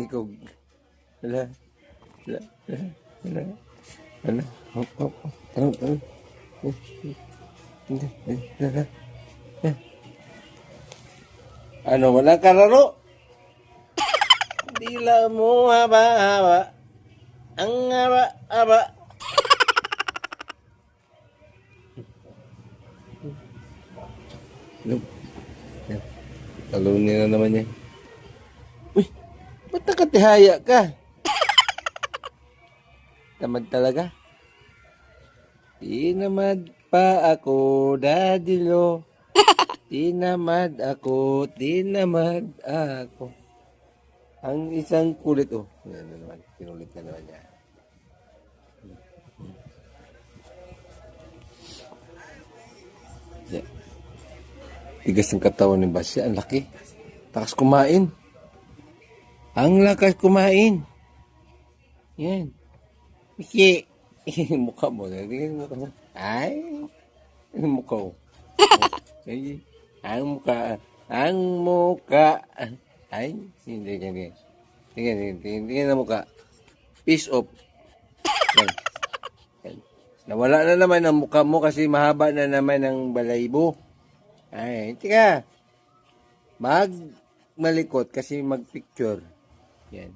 Ikog. Wala. Wala. Wala. Wala. Hop, hop, hop. Tanong, tanong. Ano, walang kararo? Dila mo haba-haba. Ang haba-haba. Talunin na naman niya. Uy, ba't nakatihaya ka? Tamad talaga. Tinamad pa ako, dadilo. Tinamad ako, tinamad ako. Ang isang kulit, oh. Yan na naman, kinulit na naman niya. Yeah. Tigas ng katawan ni Basya, ang laki. Takas kumain. Ang lakas kumain. Yan. Iki. Mukha mo. Tingnan mo mukha mo. Ay. Ang mukha mo. Ay. Ang mukha. Ang mukha. Ay. Hindi. Tingnan ang mukha. Piece of. Yan. Yan. Nawala na naman ang mukha mo kasi mahaba na naman ang balaybo. Ay. Tika. Malikot kasi magpicture. Yan.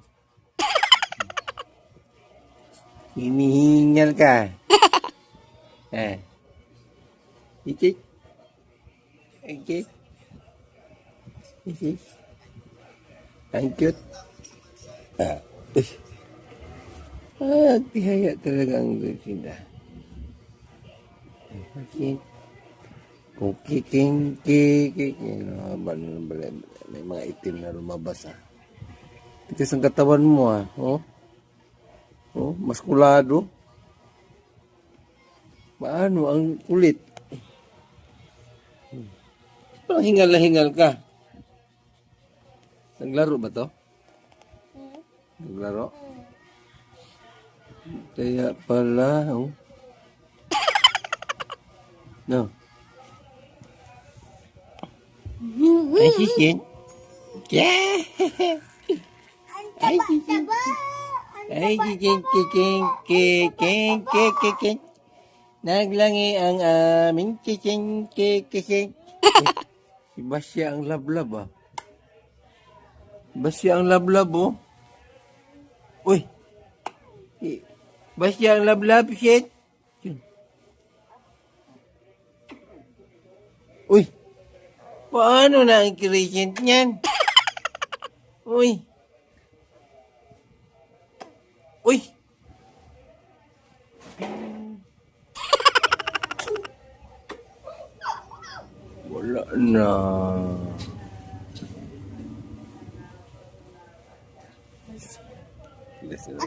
Hinihingal ka. Ikik. Ikik. Ikik. Ang cute. Tihaya talaga ang sinda. Ikik. Kukiking. May mga itim na lumabas Ito ang katawan mo Oh. Oh, maskulado. Paano ang kulit? Parang hingal na hingal ka. Naglaro ba to? Naglaro? Kaya pala, No. Ay, sisin. Yeah! Ay, sisin. Ay, kiking. Naglangi ang aming kiking. Si Basya ang lablab Basya ang lablab Uy. Basya ang lablab shit. Uy. Paano na ang kirisint niyan? Uy. Uy! Wala na. Listen.